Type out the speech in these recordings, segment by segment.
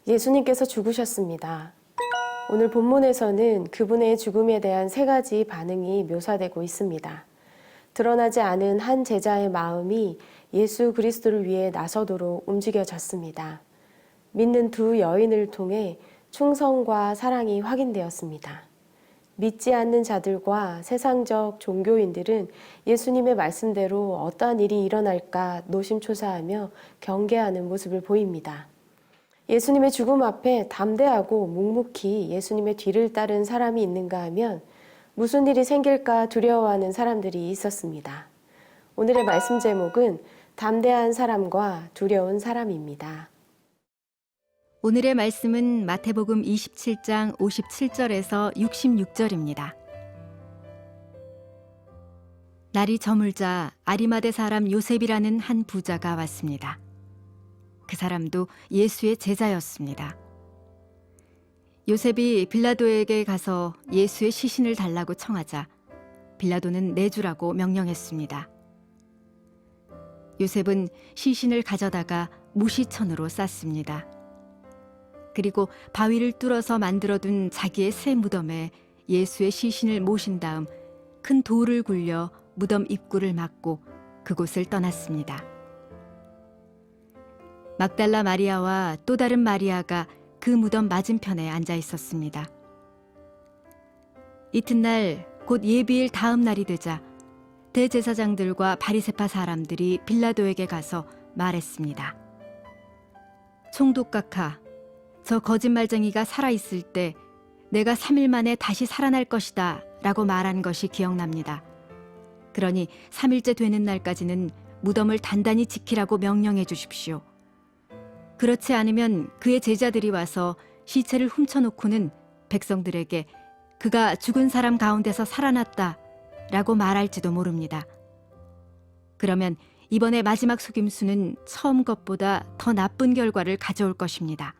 예수님께서 죽으셨습니다. 오늘 본문에서는 그분의 죽음에 대한 세 가지 반응이 묘사되고 있습니다. 드러나지 않은 한 제자의 마음이 예수 그리스도를 위해 나서도록 움직여졌습니다. 믿는 두 여인을 통해 충성과 사랑이 확인되었습니다. 믿지 않는 자들과 세상적 종교인들은 예수님의 말씀대로 어떠한 일이 일어날까 노심초사하며 경계하는 모습을 보입니다. 예수님의 죽음 앞에 담대하고 묵묵히 예수님의 뒤를 따른 사람이 있는가 하면 무슨 일이 생길까 두려워하는 사람들이 있었습니다. 오늘의 말씀 제목은 담대한 사람과 두려운 사람입니다. 오늘의 말씀은 마태복음 27장 57절에서 66절입니다. 날이 저물자 아리마대 사람 요셉이라는 한 부자가 왔습니다. 그 사람도 예수의 제자였습니다. 요셉이 빌라도에게 가서 예수의 시신을 달라고 청하자 빌라도는 내주라고 명령했습니다. 요셉은 시신을 가져다가 무시천으로 쌌습니다. 그리고 바위를 뚫어서 만들어둔 자기의 새 무덤에 예수의 시신을 모신 다음 큰 돌을 굴려 무덤 입구를 막고 그곳을 떠났습니다. 막달라 마리아와 또 다른 마리아가 그 무덤 맞은편에 앉아 있었습니다. 이튿날 곧 예비일 다음 날이 되자 대제사장들과 바리새파 사람들이 빌라도에게 가서 말했습니다. 총독각하, 저 거짓말쟁이가 살아있을 때 내가 3일 만에 다시 살아날 것이다 라고 말한 것이 기억납니다. 그러니 3일째 되는 날까지는 무덤을 단단히 지키라고 명령해 주십시오. 그렇지 않으면 그의 제자들이 와서 시체를 훔쳐놓고는 백성들에게 그가 죽은 사람 가운데서 살아났다 라고 말할지도 모릅니다. 그러면 이번에 마지막 속임수는 처음 것보다 더 나쁜 결과를 가져올 것입니다.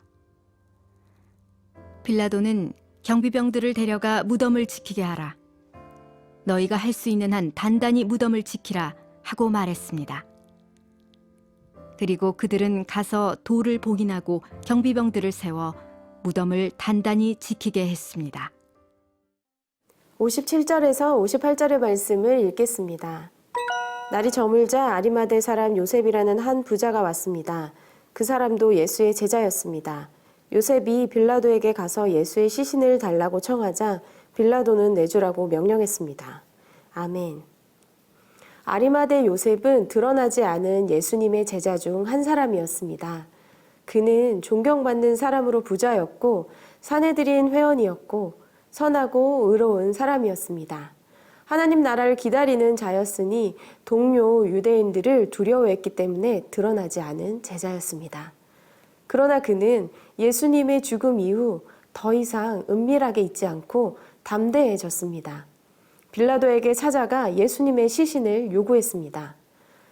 빌라도는 경비병들을 데려가 무덤을 지키게 하라. 너희가 할 수 있는 한 단단히 무덤을 지키라 하고 말했습니다. 그리고 그들은 가서 돌을 봉인하고 경비병들을 세워 무덤을 단단히 지키게 했습니다. 57절에서 58절의 말씀을 읽겠습니다. 날이 저물자 아리마대 사람 요셉이라는 한 부자가 왔습니다. 그 사람도 예수의 제자였습니다. 요셉이 빌라도에게 가서 예수의 시신을 달라고 청하자 빌라도는 내주라고 명령했습니다. 아멘. 아리마대 요셉은 드러나지 않은 예수님의 제자 중 한 사람이었습니다. 그는 존경받는 사람으로 부자였고 사내들인 회원이었고 선하고 의로운 사람이었습니다. 하나님 나라를 기다리는 자였으니 동료 유대인들을 두려워했기 때문에 드러나지 않은 제자였습니다. 그러나 그는 예수님의 죽음 이후 더 이상 은밀하게 있지 않고 담대해졌습니다. 빌라도에게 찾아가 예수님의 시신을 요구했습니다.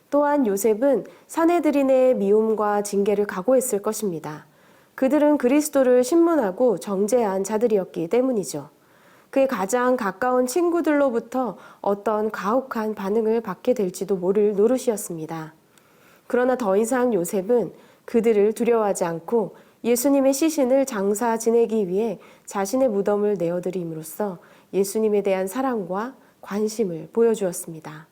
또한 요셉은 사내들인의 미움과 징계를 각오했을 것입니다. 그들은 그리스도를 신문하고 정죄한 자들이었기 때문이죠. 그의 가장 가까운 친구들로부터 어떤 가혹한 반응을 받게 될지도 모를 노릇이었습니다. 그러나 더 이상 요셉은 그들을 두려워하지 않고 예수님의 시신을 장사 지내기 위해 자신의 무덤을 내어드림으로써 예수님에 대한 사랑과 관심을 보여주었습니다.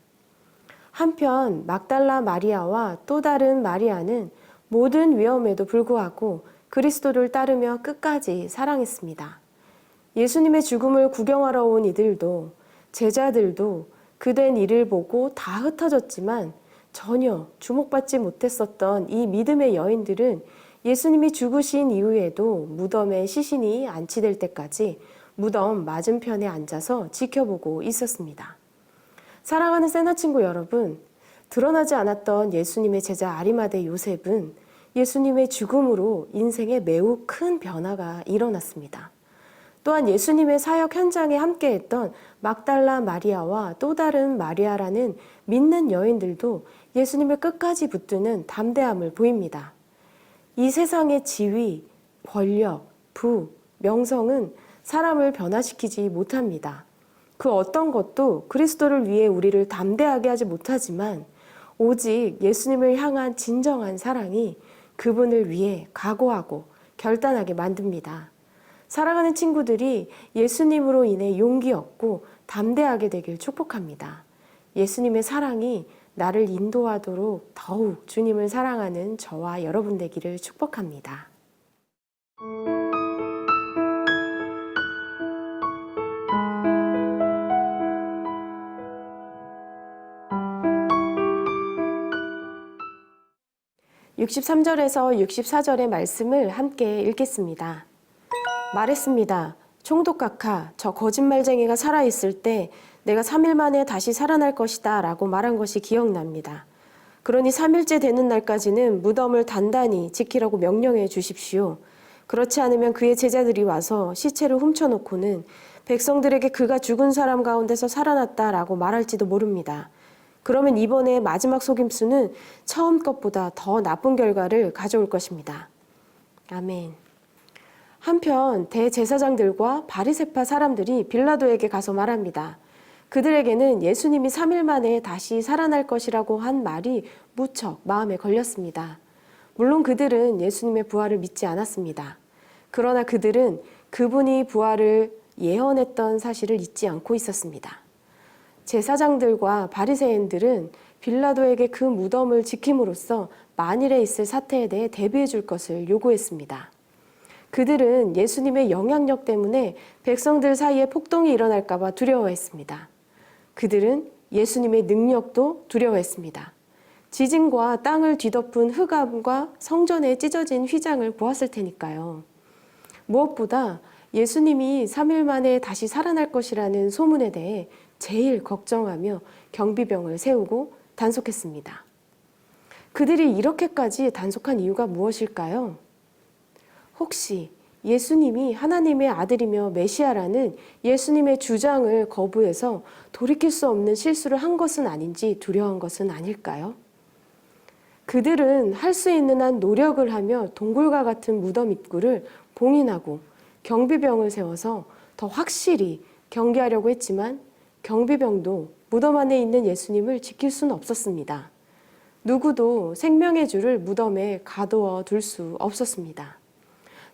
한편 막달라 마리아와 또 다른 마리아는 모든 위험에도 불구하고 그리스도를 따르며 끝까지 사랑했습니다. 예수님의 죽음을 구경하러 온 이들도 제자들도 그된 일을 보고 다 흩어졌지만 전혀 주목받지 못했었던 이 믿음의 여인들은 예수님이 죽으신 이후에도 무덤에 시신이 안치될 때까지 무덤 맞은편에 앉아서 지켜보고 있었습니다. 사랑하는 세나 친구 여러분, 드러나지 않았던 예수님의 제자 아리마대 요셉은 예수님의 죽음으로 인생에 매우 큰 변화가 일어났습니다. 또한 예수님의 사역 현장에 함께했던 막달라 마리아와 또 다른 마리아라는 믿는 여인들도 예수님을 끝까지 붙드는 담대함을 보입니다. 이 세상의 지위, 권력, 부, 명성은 사람을 변화시키지 못합니다. 그 어떤 것도 그리스도를 위해 우리를 담대하게 하지 못하지만 오직 예수님을 향한 진정한 사랑이 그분을 위해 각오하고 결단하게 만듭니다. 사랑하는 친구들이 예수님으로 인해 용기 얻고 담대하게 되길 축복합니다. 예수님의 사랑이 나를 인도하도록 더욱 주님을 사랑하는 저와 여러분 되기를 축복합니다. (63절에서 64절의) 말씀을 함께 읽겠습니다. 말했습니다. 총독각하, 저 거짓말쟁이가 살아있을 때 내가 3일 만에 다시 살아날 것이다 라고 말한 것이 기억납니다. 그러니 3일째 되는 날까지는 무덤을 단단히 지키라고 명령해 주십시오. 그렇지 않으면 그의 제자들이 와서 시체를 훔쳐놓고는 백성들에게 그가 죽은 사람 가운데서 살아났다 라고 말할지도 모릅니다. 그러면 이번에 마지막 속임수는 처음 것보다 더 나쁜 결과를 가져올 것입니다. 아멘. 한편 대제사장들과 바리새파 사람들이 빌라도에게 가서 말합니다. 그들에게는 예수님이 3일 만에 다시 살아날 것이라고 한 말이 무척 마음에 걸렸습니다. 물론 그들은 예수님의 부활을 믿지 않았습니다. 그러나 그들은 그분이 부활을 예언했던 사실을 잊지 않고 있었습니다. 제사장들과 바리새인들은 빌라도에게 그 무덤을 지킴으로써 만일에 있을 사태에 대해 대비해 줄 것을 요구했습니다. 그들은 예수님의 영향력 때문에 백성들 사이에 폭동이 일어날까 봐 두려워했습니다. 그들은 예수님의 능력도 두려워했습니다. 지진과 땅을 뒤덮은 흑암과 성전에 찢어진 휘장을 보았을 테니까요. 무엇보다 예수님이 3일 만에 다시 살아날 것이라는 소문에 대해 제일 걱정하며 경비병을 세우고 단속했습니다. 그들이 이렇게까지 단속한 이유가 무엇일까요? 혹시 예수님이 하나님의 아들이며 메시아라는 예수님의 주장을 거부해서 돌이킬 수 없는 실수를 한 것은 아닌지 두려운 것은 아닐까요? 그들은 할 수 있는 한 노력을 하며 동굴과 같은 무덤 입구를 봉인하고 경비병을 세워서 더 확실히 경계하려고 했지만 경비병도 무덤 안에 있는 예수님을 지킬 수는 없었습니다. 누구도 생명의 줄을 무덤에 가두어 둘 수 없었습니다.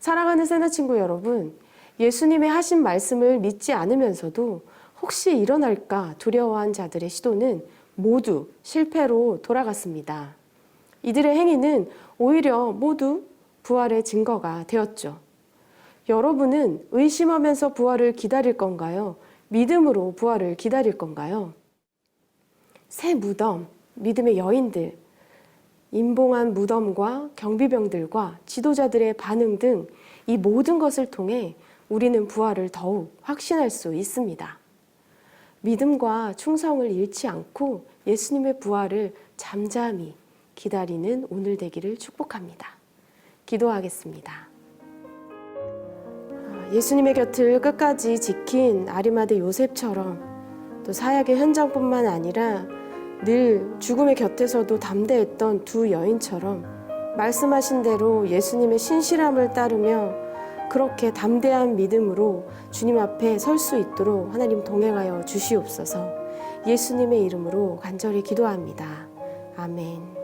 사랑하는 새나 친구 여러분, 예수님의 하신 말씀을 믿지 않으면서도 혹시 일어날까 두려워한 자들의 시도는 모두 실패로 돌아갔습니다. 이들의 행위는 오히려 모두 부활의 증거가 되었죠. 여러분은 의심하면서 부활을 기다릴 건가요? 믿음으로 부활을 기다릴 건가요? 새 무덤, 믿음의 여인들, 임봉한 무덤과 경비병들과 지도자들의 반응 등 이 모든 것을 통해 우리는 부활을 더욱 확신할 수 있습니다. 믿음과 충성을 잃지 않고 예수님의 부활을 잠잠히 기다리는 오늘 되기를 축복합니다. 기도하겠습니다. 예수님의 곁을 끝까지 지킨 아리마대 요셉처럼 또 사역의 현장뿐만 아니라 늘 죽음의 곁에서도 담대했던 두 여인처럼 말씀하신 대로 예수님의 신실함을 따르며 그렇게 담대한 믿음으로 주님 앞에 설 수 있도록 하나님 동행하여 주시옵소서. 예수님의 이름으로 간절히 기도합니다. 아멘.